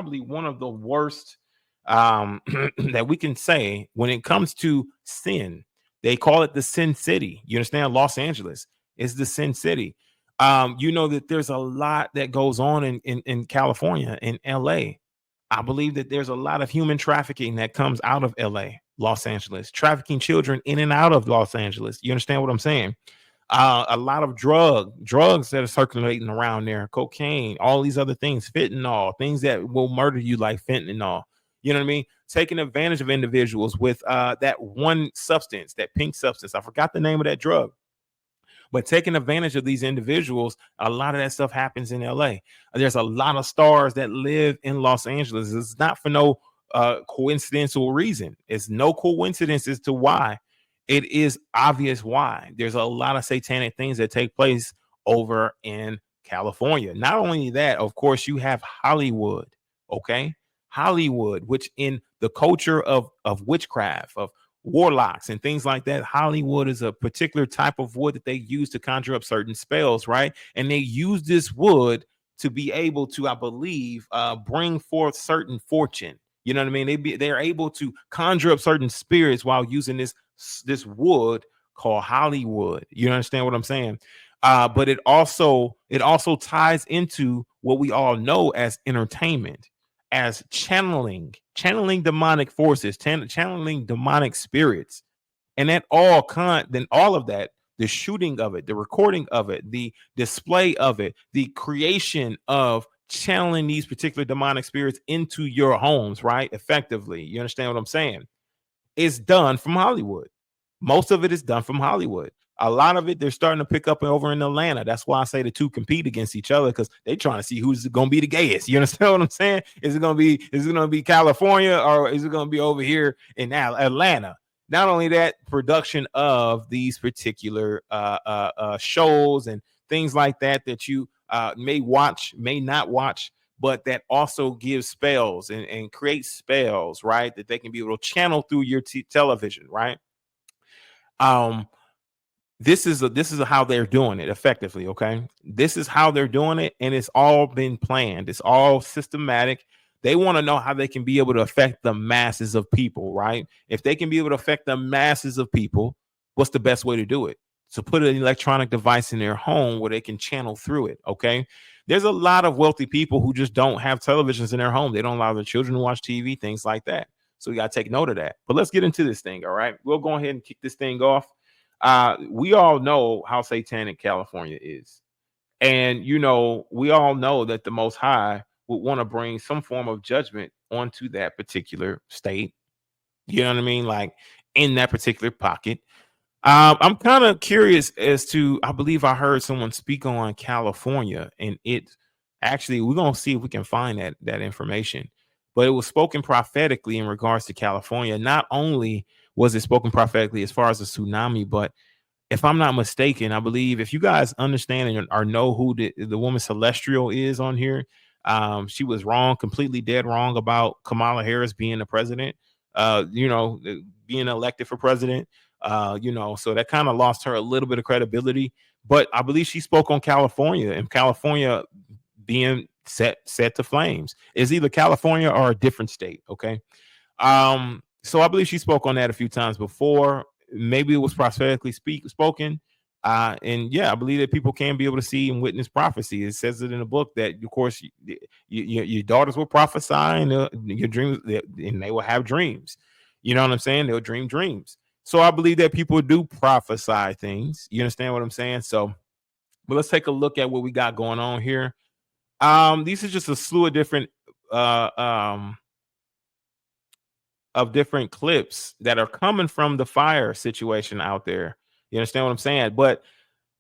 probably one of the worst that we can say when it comes to sin. They call it the Sin City. You understand? Los Angeles is the Sin City. You know that there's a lot that goes on in California, in LA. I believe that there's a lot of human trafficking that comes out of LA, Los Angeles, trafficking children in and out of Los Angeles. You understand what I'm saying? A lot of drugs that are circulating around there, cocaine, all these other things, fentanyl, things that will murder you, like fentanyl. You know what I mean? Taking advantage of individuals with that one substance, that pink substance. I forgot the name of that drug. But taking advantage of these individuals, a lot of that stuff happens in LA. There's a lot of stars that live in Los Angeles. It's not for no coincidental reason. It's no coincidence as to why. It is obvious why. There's a lot of satanic things that take place over in California. Not only that, of course, you have Hollywood, okay? Hollywood, which in the culture of witchcraft, of warlocks and things like that, Hollywood is a particular type of wood that they use to conjure up certain spells, right? And they use this wood to be able to, I believe, bring forth certain fortune. You know what I mean? They're able to conjure up certain spirits while using this wood called Hollywood. You understand what I'm saying? But it also ties into what we all know as entertainment, as channeling demonic forces, channeling demonic spirits. And then all of that, the shooting of it, the recording of it, the display of it, the creation of channeling these particular demonic spirits into your homes, right? Effectively. You understand what I'm saying? It's done from Hollywood. Most of it is done from Hollywood. A lot of it, they're starting to pick up over in Atlanta. That's why I say the two compete against each other, because they're trying to see who's going to be the gayest. You understand what I'm saying? Is it going to be California, or is it going to be over here in Atlanta? Not only that, production of these particular shows and things like that you may watch, may not watch, but that also gives spells and create spells, right? That they can be able to channel through your television, right? This is how they're doing it effectively. Okay. This is how they're doing it. And it's all been planned. It's all systematic. They want to know how they can be able to affect the masses of people, right? If they can be able to affect the masses of people, what's the best way to do it? So put an electronic device in their home where they can channel through it. Okay. There's a lot of wealthy people who just don't have televisions in their home. They don't allow their children to watch TV, things like that. So we got to take note of that. But let's get into this thing. All right. We'll go ahead and kick this thing off. We all know how satanic California is. And, we all know that the Most High would want to bring some form of judgment onto that particular state. You know what I mean? Like in that particular pocket. I'm kind of curious as to, I believe I heard someone speak on California, and we're going to see if we can find that information. But it was spoken prophetically in regards to California. Not only was it spoken prophetically as far as the tsunami, but if I'm not mistaken, I believe, if you guys understand or know who the woman Celestial is on here, she was wrong, completely dead wrong about Kamala Harris being the president, being elected for president, so that kind of lost her a little bit of credibility. But I believe she spoke on California, and California being set to flames. Is either California or a different state. Okay. So I believe she spoke on that a few times before. Maybe it was prophetically spoken. And yeah, I believe that people can be able to see and witness prophecy. It says it in the book that, of course, your daughters will prophesy, and your dreams, and they will have dreams. You know what I'm saying? They'll dream dreams. So I believe that people do prophesy things. You understand what I'm saying? So, but let's take a look at what we got going on here. These are just a slew of different clips that are coming from the fire situation out there. You understand what I'm saying? But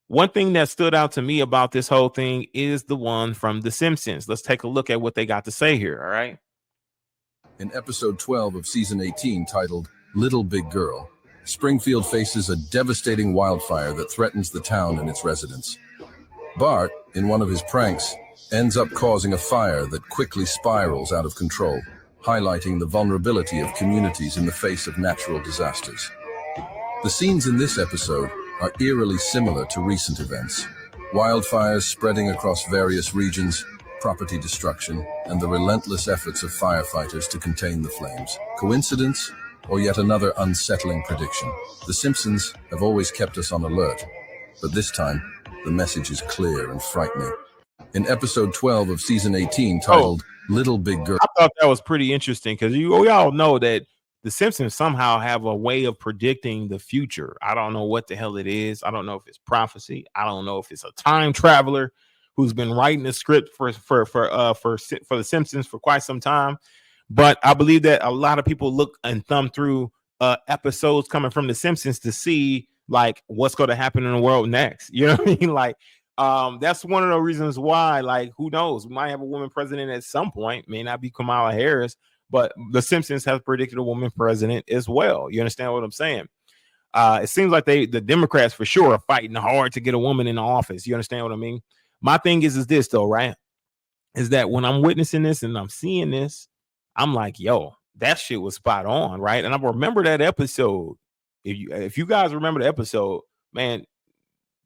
one thing that stood out to me about this whole thing is the one from The Simpsons. Let's take a look at what they got to say here. All right. In episode 12 of season 18, titled Little Big Girl, Springfield faces a devastating wildfire that threatens the town and its residents. Bart, in one of his pranks, ends up causing a fire that quickly spirals out of control, highlighting the vulnerability of communities in the face of natural disasters. The scenes in this episode are eerily similar to recent events. Wildfires spreading across various regions, property destruction, and the relentless efforts of firefighters to contain the flames. Coincidence, or yet another unsettling prediction? The Simpsons have always kept us on alert, but this time, the message is clear and frightening. In episode 12 of season 18, Oh, titled Little Big Girl. I thought that was pretty interesting because we all know that the Simpsons somehow have a way of predicting the future. I don't know what the hell it is. I don't know if it's prophecy. I don't know if it's a time traveler who's been writing the script for the Simpsons for quite some time. But I believe that a lot of people look and thumb through episodes coming from the Simpsons to see like what's going to happen in the world next. You know what I mean? Like that's one of the reasons why, like, who knows, we might have a woman president at some point. May not be Kamala Harris, but the Simpsons have predicted a woman president as well. You understand what I'm saying? It seems like the Democrats for sure are fighting hard to get a woman in the office. You understand what I mean? My thing is this though, right? Is that when I'm witnessing this and I'm seeing this, I'm like, yo, that shit was spot on, right? And I remember that episode. If you guys remember the episode, man,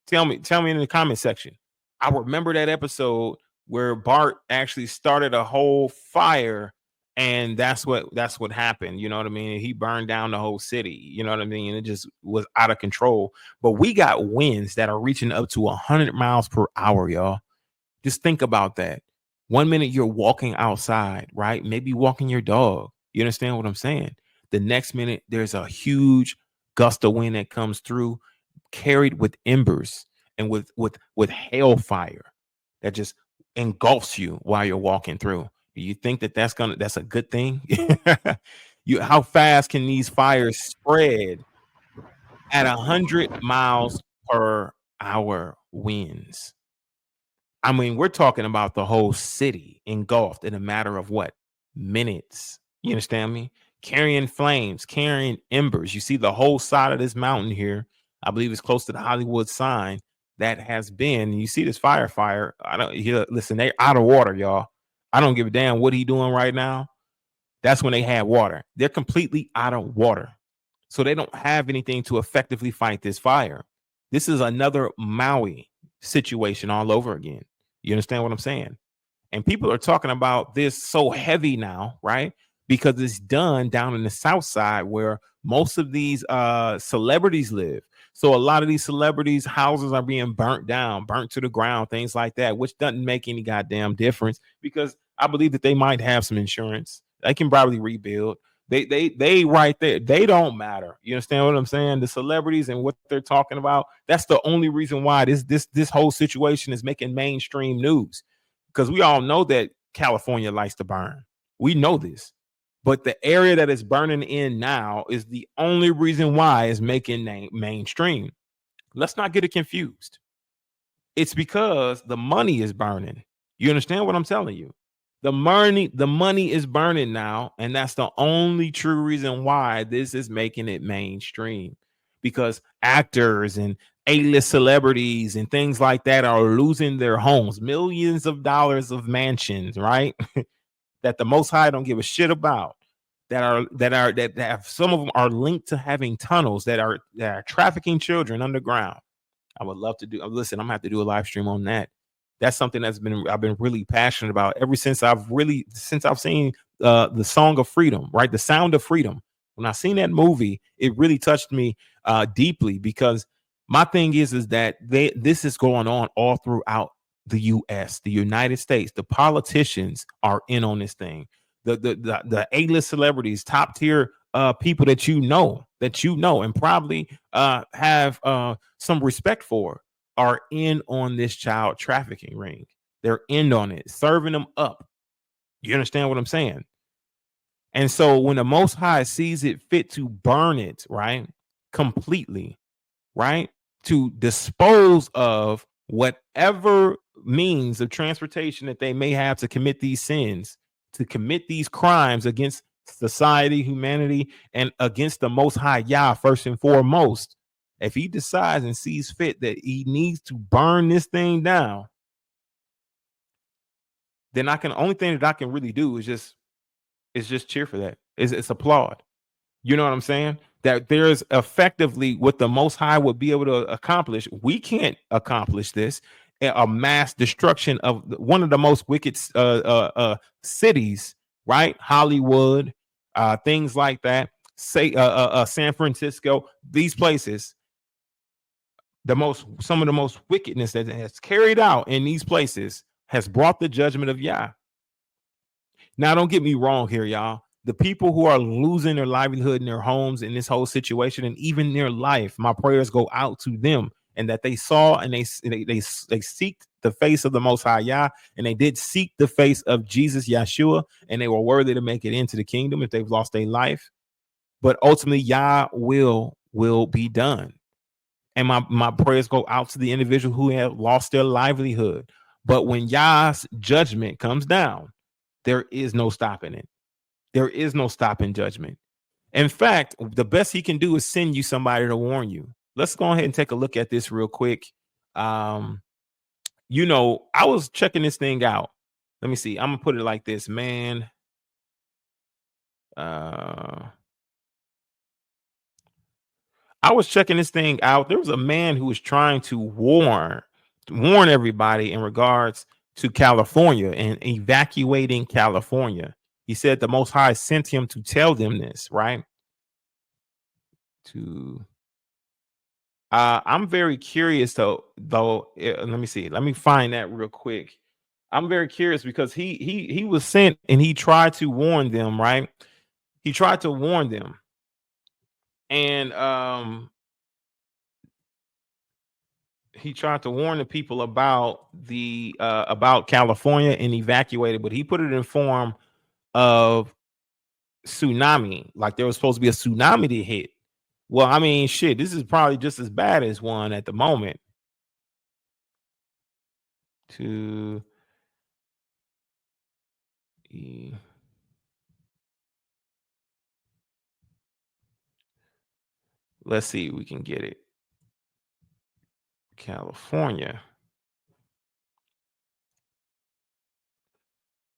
tell me in the comment section. I remember that episode where Bart actually started a whole fire, and that's what happened. You know what I mean? He burned down the whole city. You know what I mean? And it just was out of control. But we got winds that are reaching up to 100 miles per hour, y'all. Just think about that. 1 minute you're walking outside, right? Maybe walking your dog. You understand what I'm saying? The next minute there's a huge gust of wind that comes through, carried with embers and with hailfire that just engulfs you while you're walking through. Do you think that's a good thing? How fast can these fires spread at 100 miles per hour winds? I mean, we're talking about the whole city engulfed in a matter of what? Minutes. You understand me? Carrying flames, carrying embers. You see the whole side of this mountain here. I believe it's close to the Hollywood sign that has been. You see this fire. Listen, they're out of water, y'all. I don't give a damn what he doing right now. That's when they had water. They're completely out of water. So they don't have anything to effectively fight this fire. This is another Maui situation all over again. You understand what I'm saying? And people are talking about this so heavy now, right? Because it's done down in the South Side where most of these celebrities live. So a lot of these celebrities' houses are being burnt down, burnt to the ground, things like that, which doesn't make any goddamn difference because I believe that they might have some insurance. They can probably rebuild. They right there. They don't matter. You understand what I'm saying? The celebrities and what they're talking about. That's the only reason why this whole situation is making mainstream news. Because we all know that California likes to burn. We know this. But the area that is burning in now is the only reason why it's making mainstream. Let's not get it confused. It's because the money is burning. You understand what I'm telling you? The money is burning now, and that's the only true reason why this is making it mainstream. Because actors and A-list celebrities and things like that are losing their homes, millions of dollars of mansions, right? That the Most High don't give a shit about. That have, some of them are linked to having tunnels that are trafficking children underground. I would love to do. Listen, I'm gonna have to do a live stream on that. That's something I've been really passionate about ever since I've seen the Song of Freedom, right? The Sound of Freedom. When I seen that movie, it really touched me deeply because my thing is that this is going on all throughout the U.S., the United States. The politicians are in on this thing. The A-list celebrities, top tier people that you know, and probably have some respect for, are in on this child trafficking ring. They're in on it, serving them up. You understand what I'm saying? And so when the Most High sees it fit to burn it, right, completely, right, to dispose of whatever means of transportation that they may have to commit these sins, to commit these crimes against society, humanity, and against the Most High Yah, first and foremost. If he decides and sees fit that he needs to burn this thing down, then only thing that I can really do is just cheer for that. It's applaud. You know what I'm saying? That there's effectively what the Most High would be able to accomplish. We can't accomplish this. a mass destruction of one of the most wicked cities, right? Hollywood, things like that. Say San Francisco, these places, some of the most wickedness that has carried out in these places has brought the judgment of Yah. Now, don't get me wrong here, y'all. The people who are losing their livelihood in their homes in this whole situation and even their life, my prayers go out to them, and that they saw and they seek the face of the Most High Yah, and they did seek the face of Jesus Yeshua, and they were worthy to make it into the kingdom if they've lost their life. But ultimately, Yah will be done. And my prayers go out to the individual who have lost their livelihood. But when Yah's judgment comes down, there is no stopping it. There is no stopping judgment. In fact, the best he can do is send you somebody to warn you. Let's go ahead and take a look at this real quick. I was checking this thing out. Let me see. I'm gonna put it like this, man. I was checking this thing out. There was a man who was trying to warn everybody in regards to California and evacuating California. He said the Most High sent him to tell them this, right? I'm very curious though. Let me see. Let me find that real quick. I'm very curious because he was sent and he tried to warn them, right? He tried to warn them, and he tried to warn the people about about California and evacuated, but he put it in form of tsunami, like there was supposed to be a tsunami to hit. Well, I mean, shit, this is probably just as bad as one at the moment. Let's see, we can get it. California.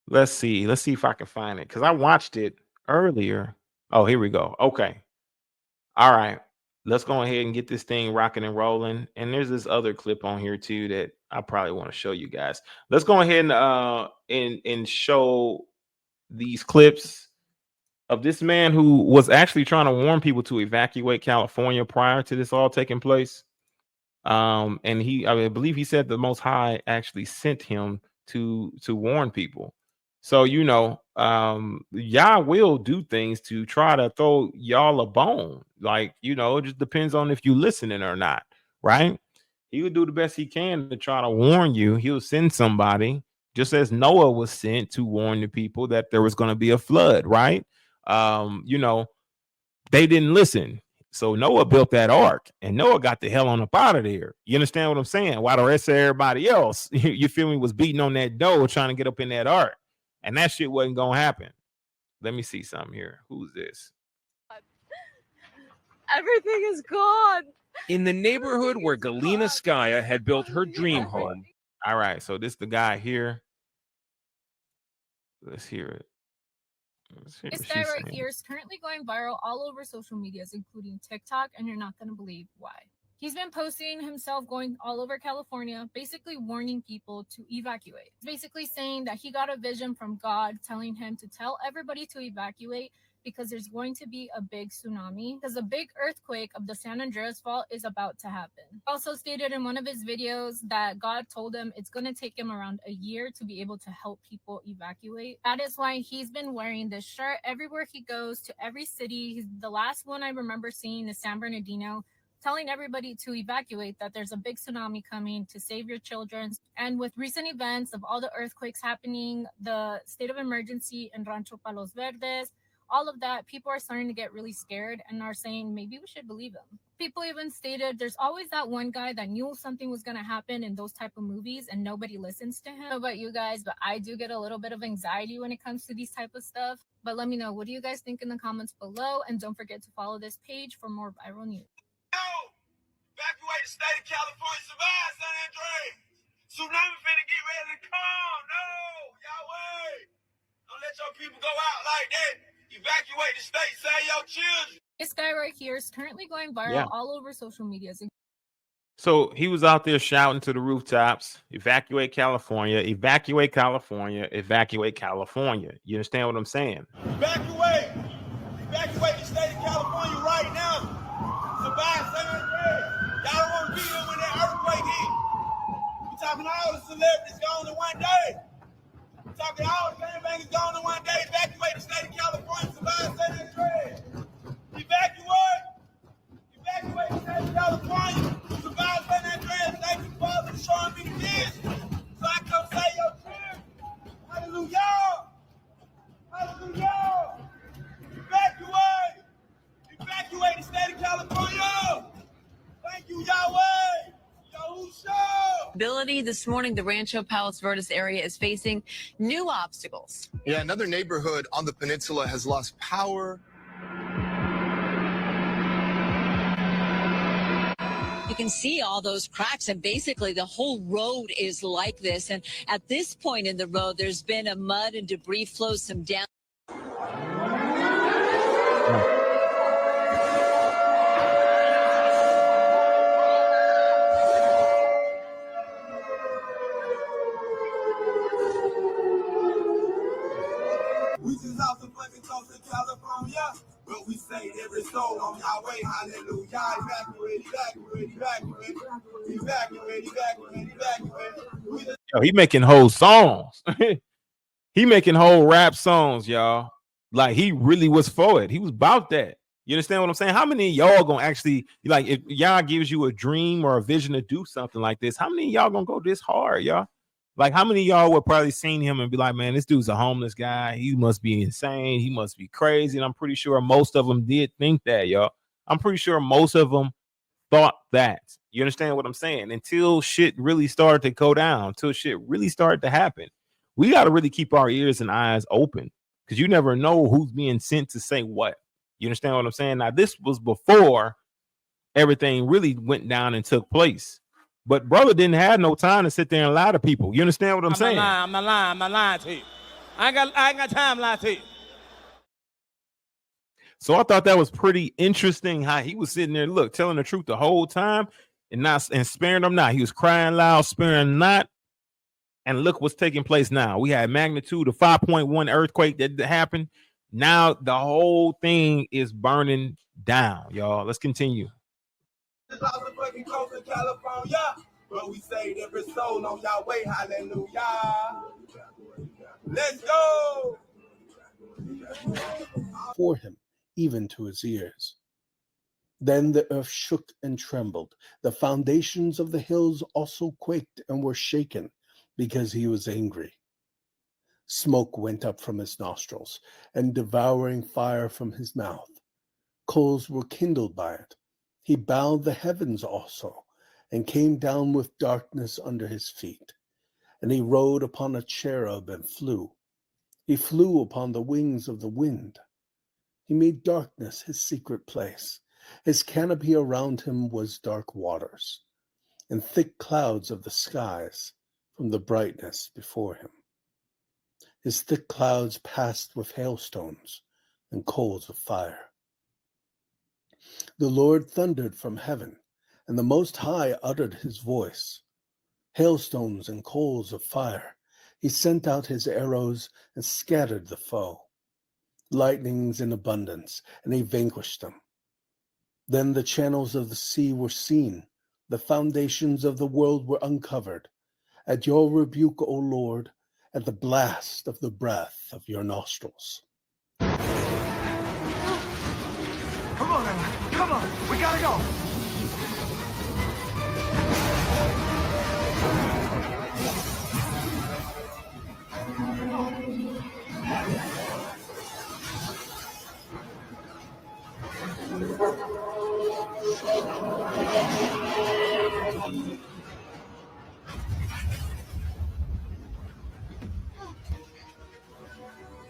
Let's see if I can find it because I watched it earlier. Oh, here we go. Okay. All right. Let's go ahead and get this thing rocking and rolling. And there's this other clip on here too that I probably want to show you guys. Let's go ahead and show these clips of this man who was actually trying to warn people to evacuate California prior to this all taking place. And I believe he said the Most High actually sent him to warn people. So Yah will do things to try to throw y'all a bone. Like, it just depends on if you listening or not, right? He would do the best he can to try to warn you. He'll send somebody, just as Noah was sent to warn the people that there was going to be a flood, right? They didn't listen. So Noah built that ark, and Noah got the hell on up out of there. You understand what I'm saying? While the rest of everybody else, you feel me, was beating on that door trying to get up in that ark, and that shit wasn't gonna happen. Let me see something here. Who's this? Everything is gone. In the neighborhood where Galina Skaya had built her dream home. All right, so this the guy here. Let's hear it. This guy right here is currently going viral all over social medias, including TikTok, and you're not going to believe why. He's been posting himself going all over California, basically warning people to evacuate. He's basically saying that he got a vision from God telling him to tell everybody to evacuate because there's going to be a big tsunami, because a big earthquake of the San Andreas Fault is about to happen. He also stated in one of his videos that God told him it's going to take him around a year to be able to help people evacuate. That is why he's been wearing this shirt everywhere he goes, to every city. The last one I remember seeing is San Bernardino, telling everybody to evacuate, that there's a big tsunami coming to save your children. And with recent events of all the earthquakes happening, the state of emergency in Rancho Palos Verdes, all of that, people are starting to get really scared and are saying maybe we should believe him. People even stated there's always that one guy that knew something was going to happen in those type of movies and nobody listens to him. I don't know about you guys, but I do get a little bit of anxiety when it comes to these type of stuff. But let me know, what do you guys think in the comments below? And don't forget to follow this page for more viral news. Evacuate the state of California, survive San Andreas. Tsunami finna get ready to come. No, Yahweh. Don't let your people go out like that. Evacuate the state, save your children. This guy right here is currently going viral all over social media. So he was out there shouting to the rooftops, evacuate California, evacuate California, evacuate California. You understand what I'm saying? Evacuate! Evacuate the state of California right now. Survive San Andreas. Y'all don't want to be here when that earthquake hit. We talking all the celebrities gone in one day. We talking all the gangbangers gone in one day. Evacuate the state of California. Survive San Andreas. Evacuate! Evacuate the state of California. Survive San Andreas. Thank you, Father, for showing me the vision. So I come say your prayers. Hallelujah! Hallelujah! Evacuate! Evacuate the state of California! Thank you, Yahweh! Yahusha! Ability this morning, the Rancho Palos Verdes area is facing new obstacles. Yeah, another neighborhood on the peninsula has lost power. You can see all those cracks, and basically the whole road is like this. And at this point in the road, there's been a mud and debris flow, some down. We just out some fucking coast in California, but we saved every soul on Yahweh. Hallelujah! Evacuate, evacuate, evacuate, evacuate, evacuate, evacuate. Yo, he making whole songs. He making whole rap songs, y'all. Like he really was for it. He was about that. You understand what I'm saying? How many of y'all gonna actually, like, if y'all gives you a dream or a vision to do something like this, how many of y'all gonna go this hard, y'all? Like, how many of y'all would probably seen him and be like, man, this dude's a homeless guy. He must be insane. He must be crazy. And I'm pretty sure most of them did think that, y'all. I'm pretty sure most of them thought that. You understand what I'm saying? Until shit really started to go down, until shit really started to happen. We got to really keep our ears and eyes open, because you never know who's being sent to say what. You understand what I'm saying? Now, this was before everything really went down and took place. But brother didn't have no time to sit there and lie to people. You understand what I'm saying? I'm not lying to you. I ain't got time to lie to you. So I thought that was pretty interesting how he was sitting there, look, telling the truth the whole time and sparing them not. He was crying loud, sparing not. And look what's taking place now. We had magnitude of 5.1 earthquake that happened. Now the whole thing is burning down, y'all. Let's continue. Fucking coast in California, but we saved every soul on Yahweh. Hallelujah! Let's go! For him, even to his ears. Then the earth shook and trembled. The foundations of the hills also quaked and were shaken, because he was angry. Smoke went up from his nostrils, and devouring fire from his mouth. Coals were kindled by it. He bowed the heavens also, and came down with darkness under his feet. And he rode upon a cherub and flew. He flew upon the wings of the wind. He made darkness his secret place. His canopy around him was dark waters, and thick clouds of the skies from the brightness before him. His thick clouds passed with hailstones and coals of fire. The Lord thundered from heaven, and the Most High uttered his voice. Hailstones and coals of fire. He sent out his arrows and scattered the foe. Lightnings in abundance, and he vanquished them. Then the channels of the sea were seen. The foundations of the world were uncovered. At your rebuke, O Lord, at the blast of the breath of your nostrils. Come on, Emma. Come on. We gotta go.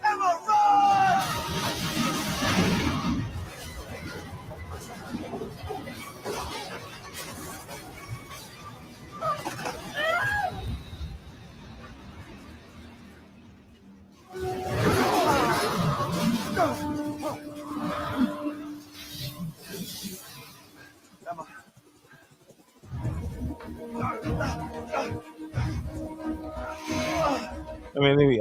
Emma, run! I mean,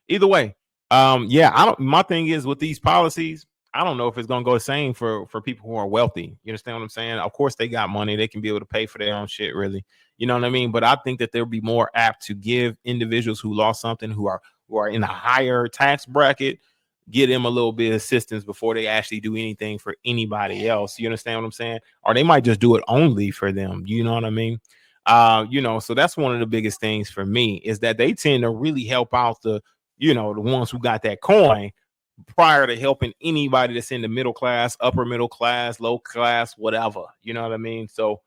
either way, yeah, I don't. My thing is with these policies, I don't know if it's gonna go the same for people who are wealthy. You understand what I'm saying? Of course, they got money; they can be able to pay for their own shit. Really, you know what I mean? But I think that they'll be more apt to give individuals who lost something, who are in a higher tax bracket, get them a little bit of assistance before they actually do anything for anybody else. You understand what I'm saying? Or they might just do it only for them. You know what I mean? So that's one of the biggest things for me is that they tend to really help out the ones who got that coin prior to helping anybody that's in the middle class, upper middle class, low class, whatever. You know what I mean? So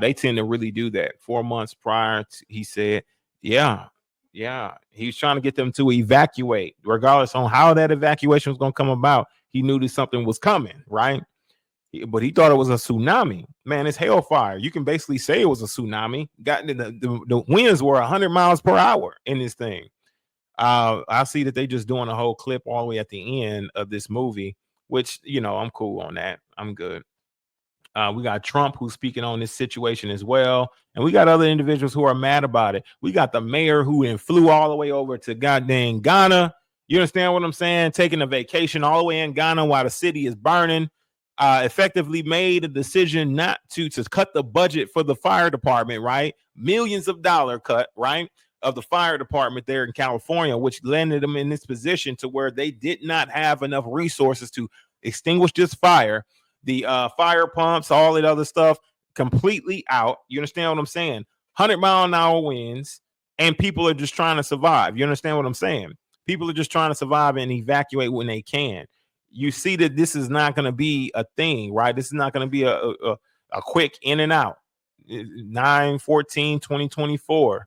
they tend to really do that. 4 months prior, he said, yeah, he was trying to get them to evacuate, regardless on how that evacuation was going to come about. He knew that something was coming, right? But he thought it was a tsunami. Man, it's hellfire. You can basically say it was a tsunami. The winds were 100 miles per hour in this thing. I see that they just doing a whole clip all the way at the end of this movie, which, I'm cool on that. I'm good. We got Trump who's speaking on this situation as well. And we got other individuals who are mad about it. We got the mayor who flew all the way over to goddamn Ghana. You understand what I'm saying? Taking a vacation all the way in Ghana while the city is burning. Effectively made a decision not to cut the budget for the fire department, right? Millions of dollar cut, right? Of the fire department there in California, which landed them in this position to where they did not have enough resources to extinguish this fire. The fire pumps, all that other stuff, completely out. You understand what I'm saying? 100-mile-an-hour winds, and people are just trying to survive. You understand what I'm saying? People are just trying to survive and evacuate when they can. You see that this is not going to be a thing, right? This is not going to be a quick in and out. 9/14/2024.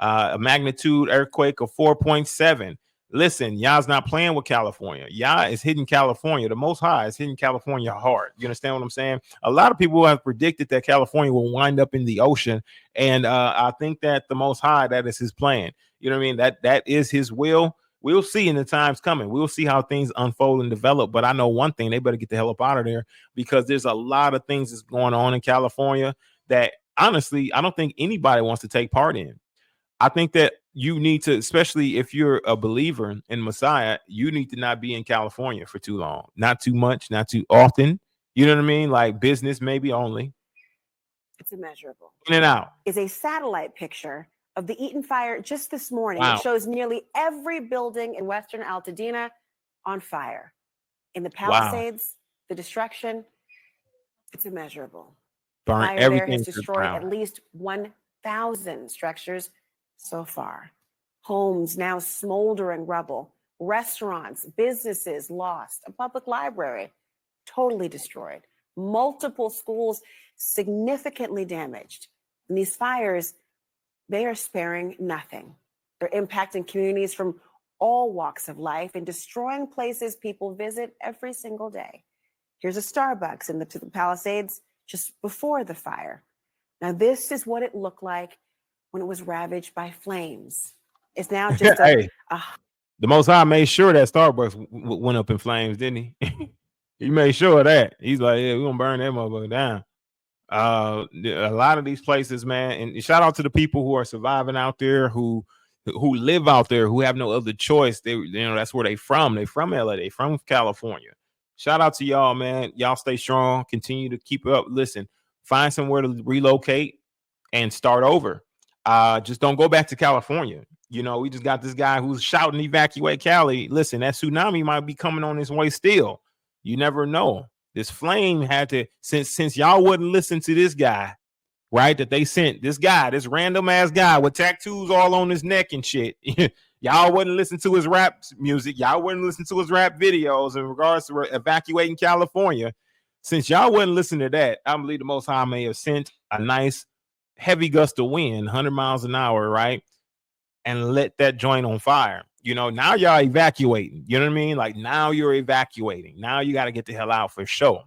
A magnitude earthquake of 4.7. Listen, y'all's not playing with California. Y'all is hitting California. The Most High is hitting California hard. You understand what I'm saying? A lot of people have predicted that California will wind up in the ocean, and I think that the Most High, that is his plan. You know what I mean? That is his will. We'll see in the times coming. We'll see how things unfold and develop. But I know one thing: they better get the hell up out of there, because there's a lot of things that's going on in California that honestly I don't think anybody wants to take part in. I think that you need to, especially if you're a believer in Messiah, you need to not be in California for too long. Not too much, not too often. You know what I mean? Like business maybe only. It's immeasurable. In and out. Is a satellite picture of the Eaton fire just this morning. Wow. It shows nearly every building in Western Altadena on fire. In the Palisades, the destruction, it's immeasurable. Burn Fire everything there has to the destroyed ground. at least 1,000 structures so far. Homes now smoldering rubble, restaurants, businesses lost, a public library totally destroyed, multiple schools significantly damaged. And these fires, they are sparing nothing. They're impacting communities from all walks of life and destroying places people visit every single day. Here's a Starbucks in the Palisades just before the fire. Now, this is what it looked like when it was ravaged by flames. It's now just the Most High made sure that Starbucks went up in flames, didn't he? He made sure of that. He's like, yeah, we're gonna burn that motherfucker down. A lot of these places, man, and shout out to the people who are surviving out there, who live out there, who have no other choice. That's where they from. They from LA. They from California. Shout out to y'all, man. Y'all stay strong. Continue to keep up. Listen, find somewhere to relocate and start over. Just don't go back to California. We just got this guy who's shouting evacuate Cali. Listen, that tsunami might be coming on his way still. You never know. This flame had to, since y'all wouldn't listen to this guy, right? That they sent this guy, this random ass guy with tattoos all on his neck and shit. Y'all wouldn't listen to his rap music. Y'all wouldn't listen to his rap videos in regards to evacuating California. Since y'all wouldn't listen to that, I believe the Most High may have sent a nice heavy gust of wind, 100 miles an hour, right? And let that joint on fire. Now y'all evacuating. You know what I mean? Like now you're evacuating. Now you got to get the hell out for sure.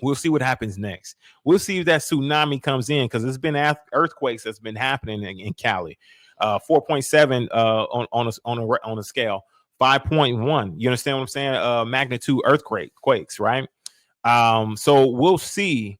We'll see what happens next. We'll see if that tsunami comes in, because there's been earthquakes that's been happening in Cali. 4.7 on a scale. 5.1. You understand what I'm saying? Magnitude earthquakes, right? So we'll see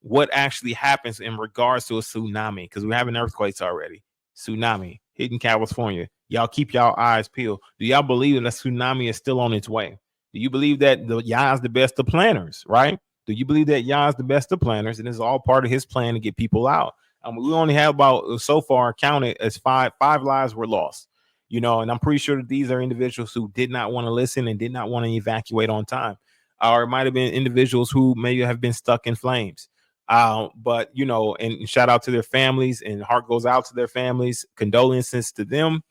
what actually happens in regards to a tsunami, because we're having earthquakes already. Tsunami hitting California. Y'all keep y'all eyes peeled. Do y'all believe that a tsunami is still on its way? Do you believe that Yah's the best of planners, right? Do you believe that Yah's the best of planners, and it's all part of his plan to get people out? We only have about, so far counted as five lives were lost, and I'm pretty sure that these are individuals who did not want to listen and did not want to evacuate on time, or it might have been individuals who may have been stuck in flames. But and shout out to their families, and heart goes out to their families, condolences to them.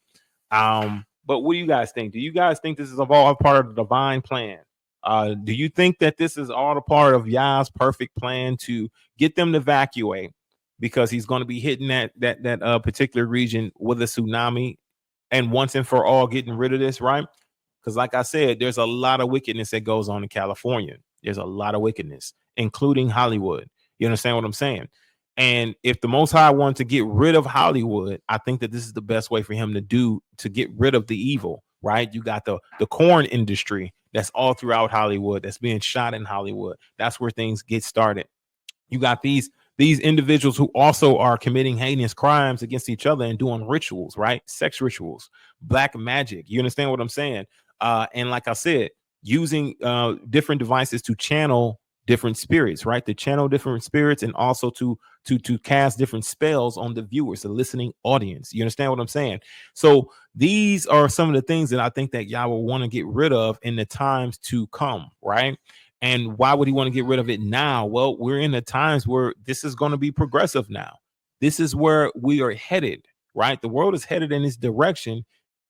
But what do you guys think? Do you guys think this is all part of the divine plan? Do you think that this is all a part of Yah's perfect plan to get them to evacuate, because he's going to be hitting that particular region with a tsunami, and once and for all getting rid of this, right? Because like I said, there's a lot of wickedness that goes on in California. There's a lot of wickedness, including Hollywood. You understand what I'm saying? And if the Most High wanted to get rid of Hollywood, I think that this is the best way for him to get rid of the evil, right? You got the corn industry that's all throughout Hollywood, that's being shot in Hollywood. That's where things get started. You got these individuals who also are committing heinous crimes against each other and doing rituals, right? Sex rituals, black magic. You understand what I'm saying? And like I said, using different devices to channel different spirits, right? To channel different spirits, and also to cast different spells on the viewers, the listening audience. You understand what I'm saying? So these are some of the things that I think that Yah will want to get rid of in the times to come, right? And why would he want to get rid of it now? Well, we're in the times where this is going to be progressive now. This is where we are headed, right? The world is headed in this direction.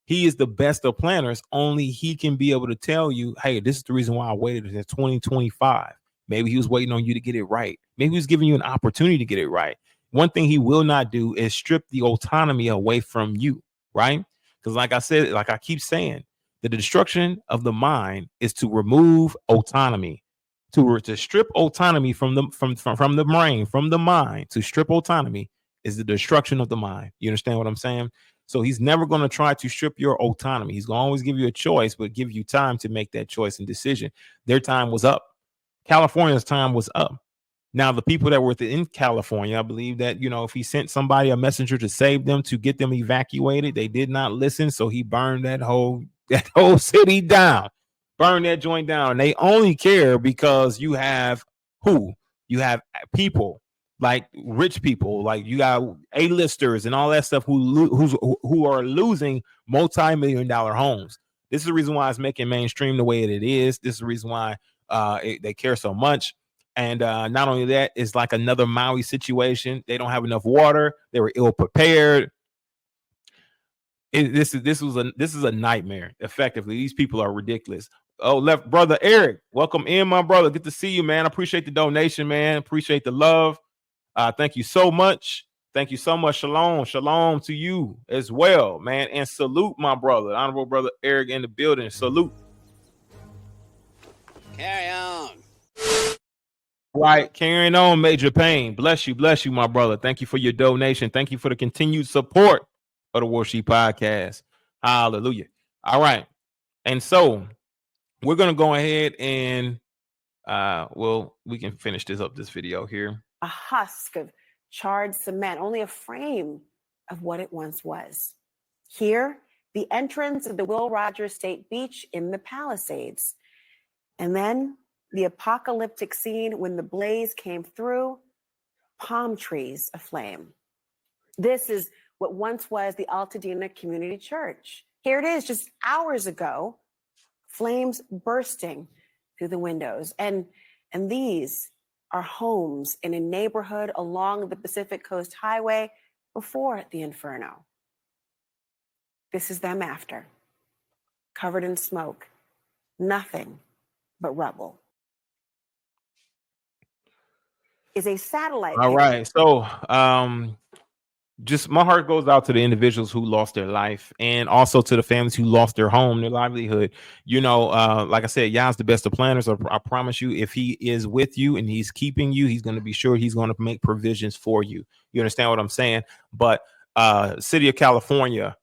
He is the best of planners. Only he can be able to tell you, hey, this is the reason why I waited until 2025. Maybe he was waiting on you to get it right. Maybe he was giving you an opportunity to get it right. One thing he will not do is strip the autonomy away from you, right? Because like I said, like I keep saying, the destruction of the mind is to remove autonomy, to strip autonomy from the brain, from the mind. To strip autonomy is the destruction of the mind. You understand what I'm saying? So he's never going to try to strip your autonomy. He's going to always give you a choice, but give you time to make that choice and decision. Their time was up. California's time was up. Now, the people that were in California, I believe that, if he sent somebody, a messenger to save them, to get them evacuated, they did not listen. So he burned that whole city down, burn that joint down. And they only care because you have who? You have people like rich people, like you got A-listers and all that stuff who are losing multi-million-dollar homes. This is the reason why it's making mainstream the way it is. This is the reason why they care so much. And not only that, it's like another Maui situation. They don't have enough water. They were ill prepared. This is a nightmare. Effectively, these people are ridiculous. Oh, left brother Eric, welcome in, my brother. Good to see you, man. I appreciate the donation, man. Appreciate the love. Thank you so much. Thank you so much. Shalom to you as well, man. And salute my brother, honorable brother Eric, in the building. Salute. Carry on. Right, carrying on, Major Payne. Bless you, my brother. Thank you for your donation. Thank you for the continued support of the War Sheep Podcast. Hallelujah. All right, and so we're gonna go ahead and we can finish this video here. A husk of charred cement, only a frame of what it once was. Here, the entrance of the Will Rogers State Beach in the Palisades. And then the apocalyptic scene when the blaze came through, palm trees aflame. This is what once was the Altadena Community Church. Here it is, just hours ago, flames bursting through the windows. And these are homes in a neighborhood along the Pacific Coast Highway before the inferno. This is them after, covered in smoke, nothing but rubble. Is a satellite. All right. So just my heart goes out to the individuals who lost their life, and also to the families who lost their home, their livelihood. Like I said, Yah's the best of planners. I promise you, if he is with you and he's keeping you, he's going to be sure he's going to make provisions for you. You understand what I'm saying? But city of California,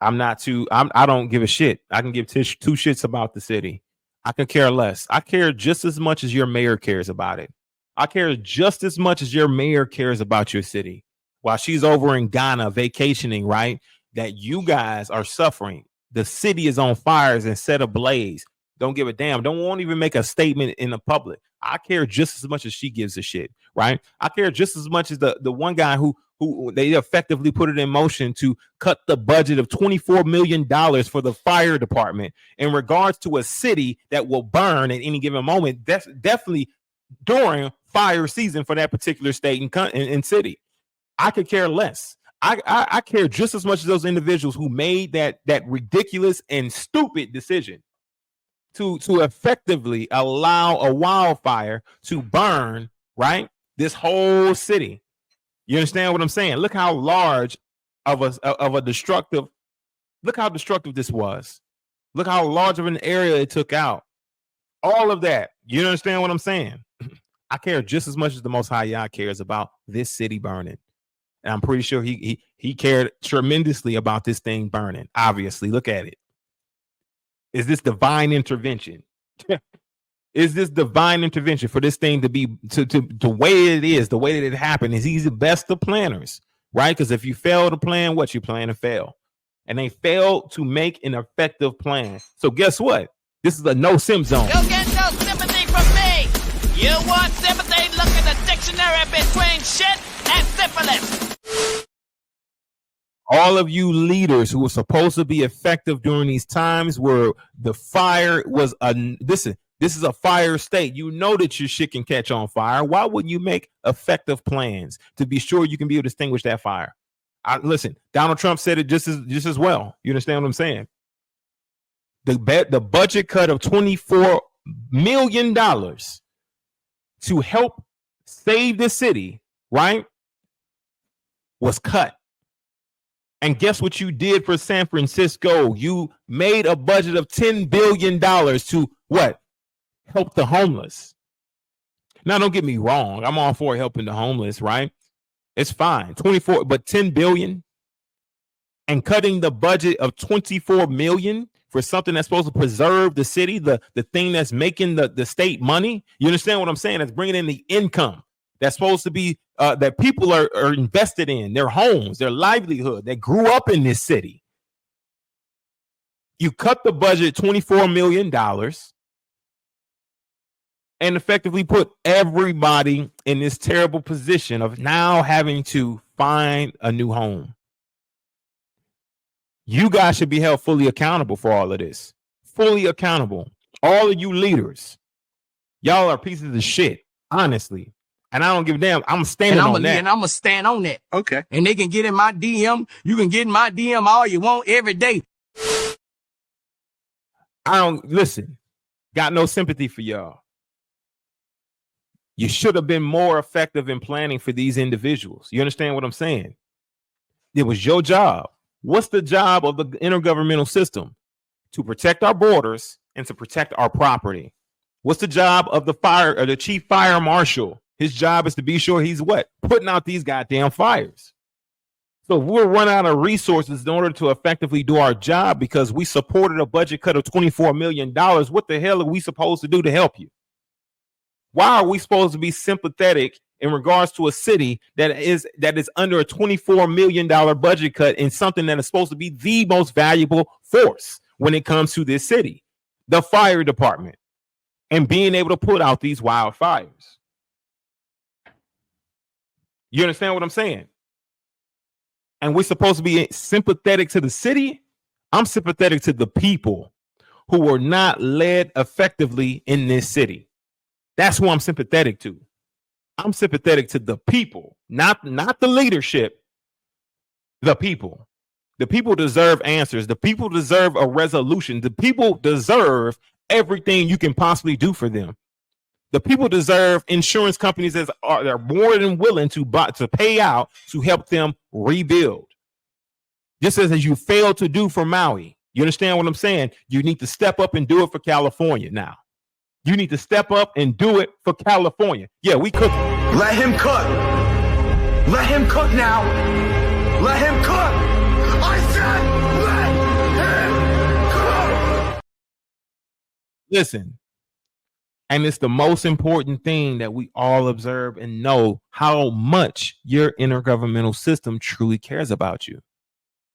I don't give a shit. I can give two shits about the city. I can care less. I care just as much as your mayor cares about it. I care just as much as your mayor cares about your city. While she's over in Ghana vacationing, right? that you guys are suffering. The city is on fires and set ablaze. Don't give a damn. Won't even make a statement in the public. I care just as much as she gives a shit, right? I care just as much as the one guy who they effectively put it in motion to cut the budget of $24 million for the fire department in regards to a city that will burn at any given moment. That's definitely during fire season for that particular state and city. I could care less. I care just as much as those individuals who made that ridiculous and stupid decision to effectively allow a wildfire to burn, right, this whole city. You understand what I'm saying? Look how large of a destructive. Look how destructive this was. Look how large of an area it took out. All of that. You understand what I'm saying? I care just as much as the Most High Yah cares about this city burning. And I'm pretty sure he cared tremendously about this thing burning. Obviously, look at it. Is this divine intervention? Is this divine intervention for this thing to be to the way it is, the way that it happened? Is he's the best of planners, right? Because if you fail to plan, what you plan to fail, and they failed to make an effective plan. So guess what? This is a no-sim zone. You'll get no sympathy from me. You want sympathy? Look at the dictionary between shit and syphilis. All of you leaders who were supposed to be effective during these times where the fire was this is a fire state. You know that your shit can catch on fire. Why wouldn't you make effective plans to be sure you can be able to extinguish that fire? Listen, Donald Trump said it just as well. You understand what I'm saying? The budget cut of $24 million to help save the city, right, was cut. And guess what you did for San Francisco? You made a budget of $10 billion to what? Help the homeless. Now, don't get me wrong. I'm all for helping the homeless, right? It's fine. 24, but 10 billion and cutting the budget of 24 million for something that's supposed to preserve the city, the thing that's making the state money. You understand what I'm saying? That's bringing in the income. That's supposed to be that people are invested in their homes, their livelihood, that grew up in this city. You cut the budget $24 million and effectively put everybody in this terrible position of now having to find a new home. You guys should be held fully accountable for all of this. Fully accountable. All of you leaders, y'all are pieces of shit, honestly. And I don't give a damn. I'm standing on that. And I'm going to stand on that. Okay. And they can get in my DM. You can get in my DM all you want every day. I don't listen. Got no sympathy for y'all. You should have been more effective in planning for these individuals. You understand what I'm saying? It was your job. What's the job of the intergovernmental system? To protect our borders and to protect our property. What's the job of the chief fire marshal? His job is to be sure he's what? Putting out these goddamn fires. So if we'll run out of resources in order to effectively do our job because we supported a budget cut of $24 million, what the hell are we supposed to do to help you? Why are we supposed to be sympathetic in regards to a city that is under a $24 million budget cut in something that is supposed to be the most valuable force when it comes to this city, the fire department, and being able to put out these wildfires? You understand what I'm saying? And we're supposed to be sympathetic to the city. I'm sympathetic to the people who were not led effectively in this city. That's who I'm sympathetic to. I'm sympathetic to the people, not the leadership. The people. The people deserve answers. The people deserve a resolution. The people deserve everything you can possibly do for them. The people deserve insurance companies that are more than willing to pay out to help them rebuild. Just as you failed to do for Maui. You understand what I'm saying? You need to step up and do it for California now. You need to step up and do it for California. Yeah, we cook. Let him cook. Let him cook now. Let him cook. I said let him cook. Listen. And it's the most important thing that we all observe and know how much your intergovernmental system truly cares about you.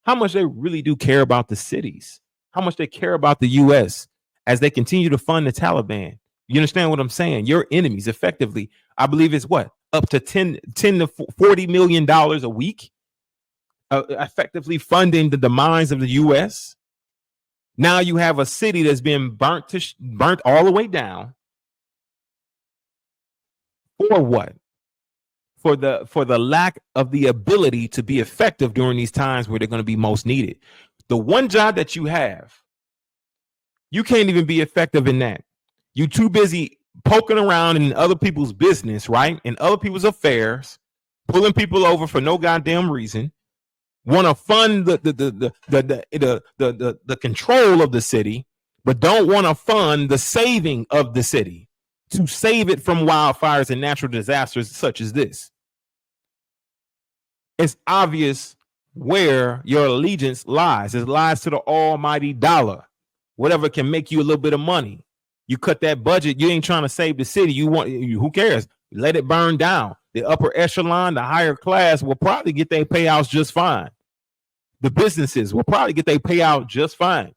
how much they really do care about the cities, how much they care about the U.S. as they continue to fund the Taliban. You understand what I'm saying? Your enemies, effectively, I believe it's what, up to 10 to $40 million a week, effectively funding the demise of the U.S. Now you have a city that's been burnt all the way down. For what? For the lack of the ability to be effective during these times where they're going to be most needed. The one job that you have, you can't even be effective in that. You're too busy poking around in other people's business, right? In other people's affairs, pulling people over for no goddamn reason. Want to fund the control of the city, but don't want to fund the saving of the city, to save it from wildfires and natural disasters such as this. It's obvious where your allegiance lies. It lies to the almighty dollar. Whatever can make you a little bit of money. You cut that budget. You ain't trying to save the city. Who cares? Let it burn down. The upper echelon, the higher class will probably get their payouts just fine. The businesses will probably get their payout just fine.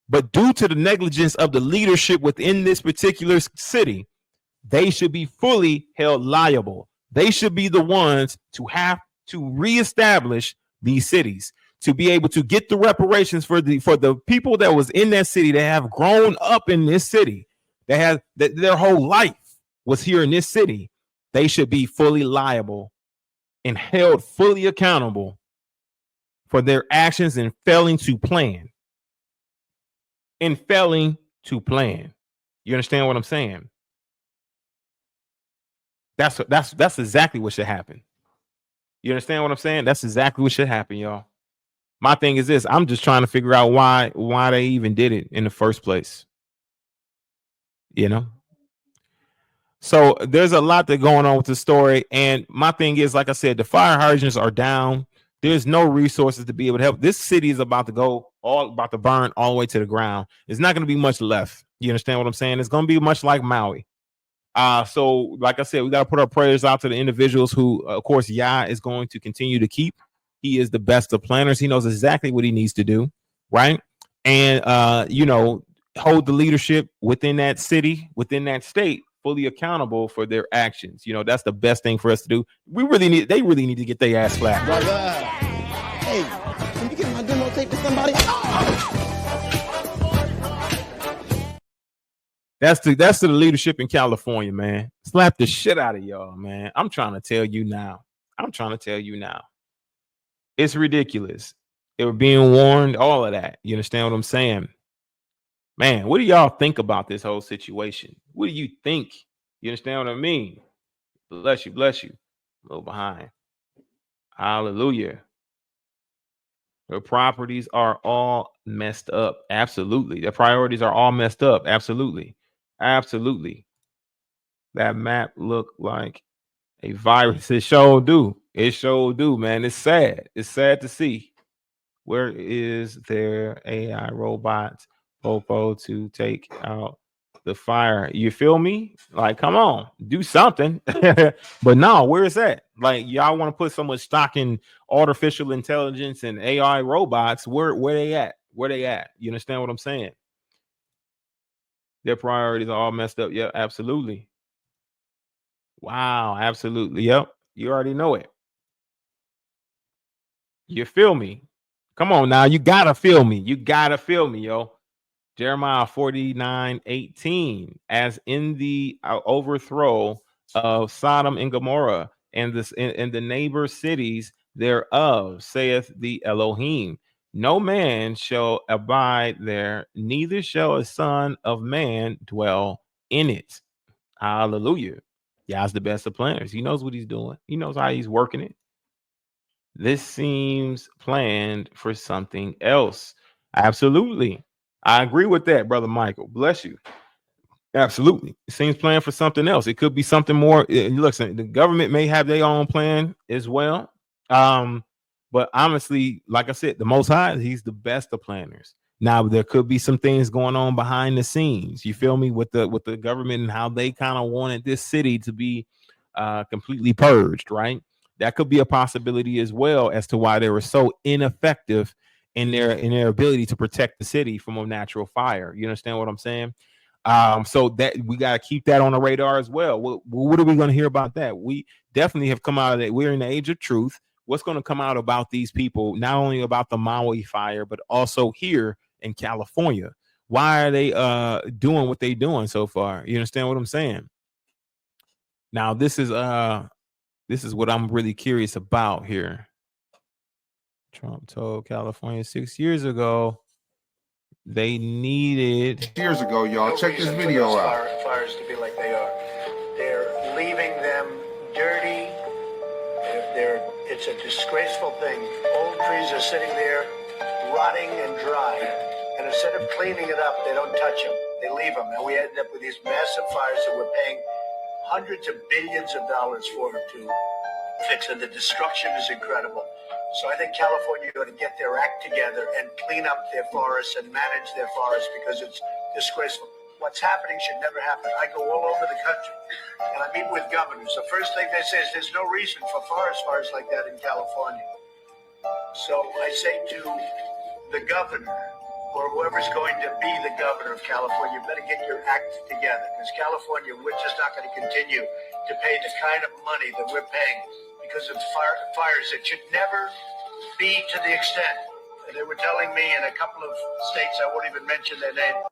But due to the negligence of the leadership within this particular city, they should be fully held liable. They should be the ones to have to reestablish these cities, to be able to get the reparations for the people that was in that city, that have grown up in this city, that have their whole life was here in this city. They should be fully liable and held fully accountable for their actions in failing to plan. You understand what I'm saying? That's exactly what should happen. You understand what I'm saying? That's exactly what should happen, y'all. My thing is this: I'm just trying to figure out why they even did it in the first place. You know? So there's a lot that going on with the story. And my thing is, like I said, the fire hydrants are down. There's no resources to be able to help. This city is about to burn all the way to the ground. There's not going to be much left. You understand what I'm saying? It's going to be much like Maui. So like I said, we got to put our prayers out to the individuals who, of course, Yah is going to continue to keep. He is the best of planners. He knows exactly what he needs to do, right? And hold the leadership within that city, within that state, fully accountable for their actions. That's the best thing for us to do. They really need to get their ass slapped. Hey, can you get my demo tape to somebody? That's the leadership in California, man. Slap the shit out of y'all, man. I'm trying to tell you now. It's ridiculous. They were being warned, all of that. You understand what I'm saying? Man, what do y'all think about this whole situation? What do you think? You understand what I mean? Bless you. A little behind. Hallelujah. Their properties are all messed up. Absolutely. Their priorities are all messed up. Absolutely. That map looked like a virus. It sure do, man. It's sad. It's sad to see. Where is their AI robots, Popo, to take out the fire? You feel me? Like, come on, do something. But no, where is that? Like, y'all want to put so much stock in artificial intelligence and AI robots. Where they at? You understand what I'm saying? Their priorities are all messed up. Yeah, absolutely. Wow, absolutely. Yep. You already know it. You feel me? Come on now. You gotta feel me. Yo. Jeremiah 49:18. As in the overthrow of Sodom and Gomorrah and the neighbor cities thereof, saith the Elohim. No man shall abide there, neither shall a son of man dwell in it. Hallelujah. Yah's the best of planners. He knows what he's doing. He knows how he's working it. This seems planned for something else. Absolutely. I agree with that, Brother Michael. Bless you. Absolutely. It seems planned for something else. It could be something more. Listen, the government may have their own plan as well. But honestly, like I said, the Most High, he's the best of planners. Now, there could be some things going on behind the scenes. You feel me? With the government and how they kind of wanted this city to be completely purged, right? That could be a possibility as well as to why they were so ineffective in their ability to protect the city from a natural fire. You understand what I'm saying? So that we got to keep that on the radar as well. What are we going to hear about that? We definitely have come out of it. We're in the age of truth. What's going to come out about these people, not only about the Maui fire, but also here in California? Why are they doing what they're doing so far? You understand what I'm saying? Now, this is what I'm really curious about here. Trump told California 6 years ago they needed. Years ago, y'all. Check this video out. Fires to be like they are. They're leaving them dirty. It's a disgraceful thing. Old trees are sitting there, rotting and dry. And instead of cleaning it up, they don't touch them. They leave them. And we end up with these massive fires that we're paying hundreds of billions of dollars for to fix. And the destruction is incredible. So I think California ought to get their act together and clean up their forests and manage their forests, because it's disgraceful. What's happening should never happen. I go all over the country and I meet with governors. The first thing they say is there's no reason for forest fires like that in California. So I say to the governor, or whoever's going to be the governor of California, you better get your act together, because California, we're just not going to continue to pay the kind of money that we're paying because of fires that should never be to the extent. They were telling me in a couple of states, I won't even mention their name.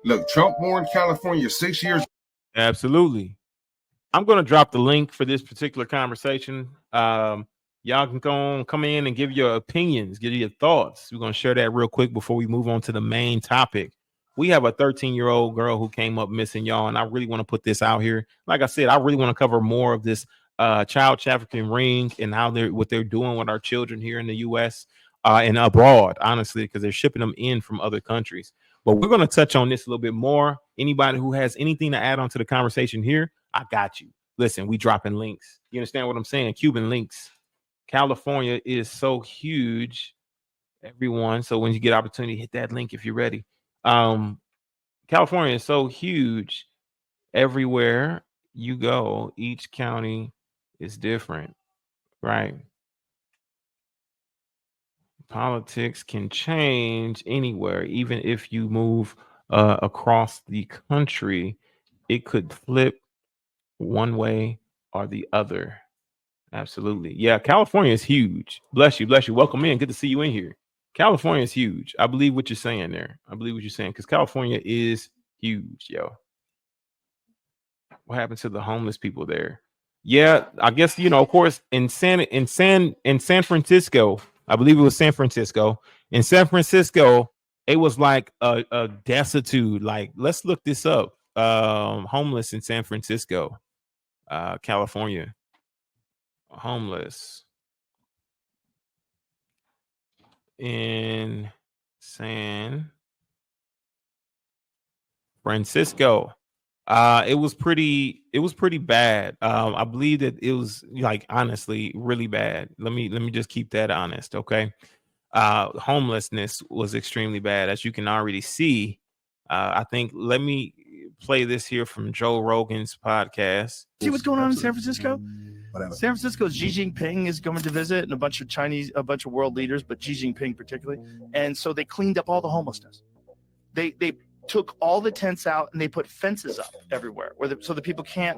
Look, Trump warned California 6 years. Absolutely. I'm going to drop the link for this particular conversation. Y'all can come in and give your opinions, give your thoughts. We're going to share that real quick before we move on to the main topic. We have a 13-year-old girl who came up missing, y'all, and I really want to put this out here. Like I said, I really want to cover more of this child trafficking ring and what they're doing with our children here in the U.S. And abroad, honestly, because they're shipping them in from other countries. But we're going to touch on this a little bit more. Anybody who has anything to add on to the conversation here, I got you. Listen, we dropping links. You understand what I'm saying? Cuban links. California is so huge, everyone. So when you get opportunity, hit that link if you're ready. California is so huge. Everywhere you go, each county is different, right? Politics can change anywhere. Even if you move across the country, it could flip one way or the other. Absolutely. Yeah, California is huge. Bless you. Bless you. Welcome in. Good to see you in here. California is huge. I believe what you're saying there. I believe what you're saying, because California is huge, yo. What happened to the homeless people there? Yeah, I guess, of course, in San Francisco, I believe it was San Francisco. In San Francisco, it was like a destitute. Like, let's look this up. Homeless in San Francisco, California. Homeless in San Francisco. It was pretty bad. I believe that it was, like, honestly really bad. Let me just keep that honest, okay? Homelessness was extremely bad, as you can already see. I think, let me play this here from Joe Rogan's podcast. See what's going on in San Francisco? Whatever. San Francisco's Xi Jinping is coming to visit, and a bunch of world leaders, but Xi Jinping particularly. And so they cleaned up all the homelessness. They took all the tents out and they put fences up everywhere so the people can't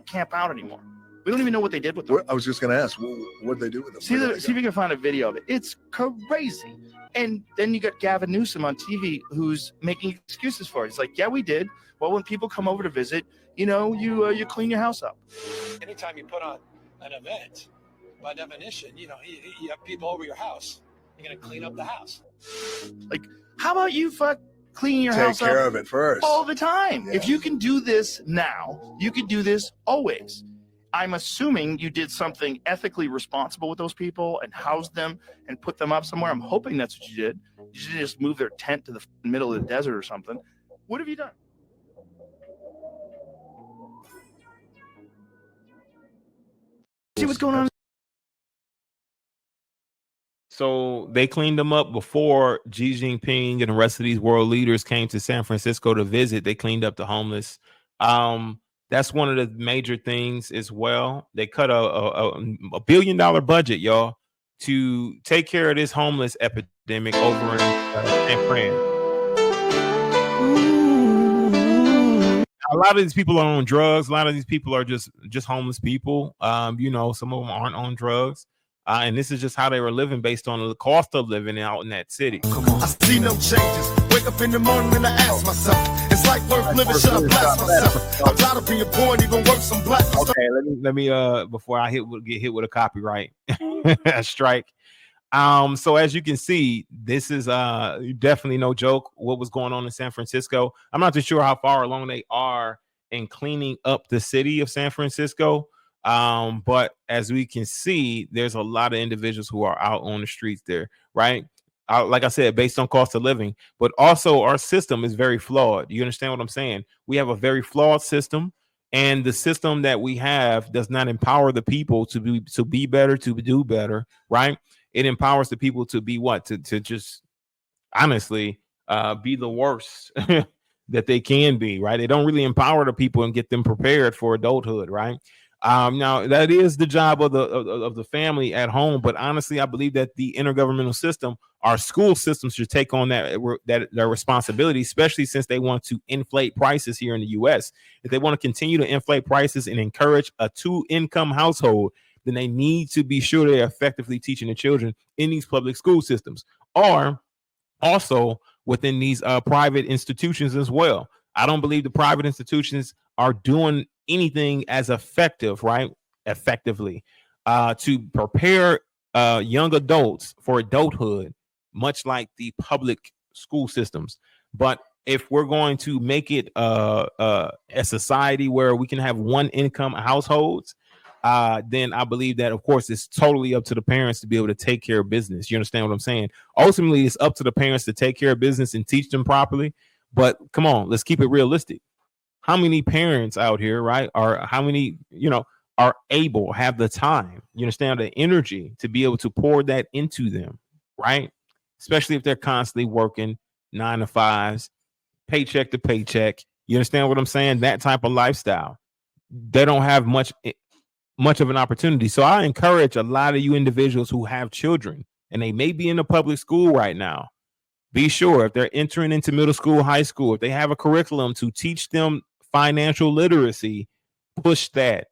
camp out anymore. We don't even know what they did with them. I was just going to ask, what did they do with them? See if you can find a video of it. It's crazy. And then you got Gavin Newsom on TV who's making excuses for it. It's like, yeah, we did. Well, when people come over to visit, you clean your house up. Anytime you put on an event, by definition, you have people over your house. You're going to clean up the house. Like, how about you clean your Take house up? care of it first. All the time. Yeah. If you can do this now, you can do this always. I'm assuming you did something ethically responsible with those people and housed them and put them up somewhere. I'm hoping that's what you did. You didn't just move their tent to the middle of the desert or something. What have you done? See what's going on? So they cleaned them up before Xi Jinping and the rest of these world leaders came to San Francisco to visit. They cleaned up the homeless. That's one of the major things as well. They cut a $1 billion budget, y'all, to take care of this homeless epidemic over in San Fran. A lot of these people are on drugs. A lot of these people are just homeless people. You know, some of them aren't on drugs. And this is just how they were living based on the cost of living out in that city. I see no changes. Wake up in the morning and I ask myself, it's like worth living, should I blast myself? I'm tired of being poor and even worse, I'm black. Okay, let me before I get hit with a copyright strike. So as you can see, this is definitely no joke what was going on in San Francisco. I'm not too sure how far along they are in cleaning up the city of San Francisco. But as we can see, there's a lot of individuals who are out on the streets there, right? Like I said, based on cost of living, but also our system is very flawed. You understand what I'm saying? We have a very flawed system, and the system that we have does not empower the people to be better, to do better, right? It empowers the people to be what? To just honestly be the worst that they can be, right? They don't really empower the people and get them prepared for adulthood, right? Now that is the job of the family at home, but honestly, I believe that the intergovernmental system, our school systems, should take on their responsibility, especially since they want to inflate prices here in the U.S. If they want to continue to inflate prices and encourage a 2-income household, then they need to be sure they're effectively teaching the children in these public school systems, or also within these private institutions as well. I don't believe the private institutions are doing anything as effectively to prepare young adults for adulthood, much like the public school systems. But if we're going to make it a society where we can have 1-income households, then I believe that, of course, it's totally up to the parents to be able to take care of business. You understand what I'm saying? Ultimately, it's up to the parents to take care of business and teach them properly. But come on, let's keep it realistic. How many parents out here, right, are how many, are able, have the time, you understand, the energy to be able to pour that into them, right? Especially if they're constantly working 9 to 5s, paycheck to paycheck. You understand what I'm saying? That type of lifestyle. They don't have much of an opportunity. So I encourage a lot of you individuals who have children and they may be in the public school right now. Be sure if they're entering into middle school, high school, if they have a curriculum to teach them financial literacy, push that.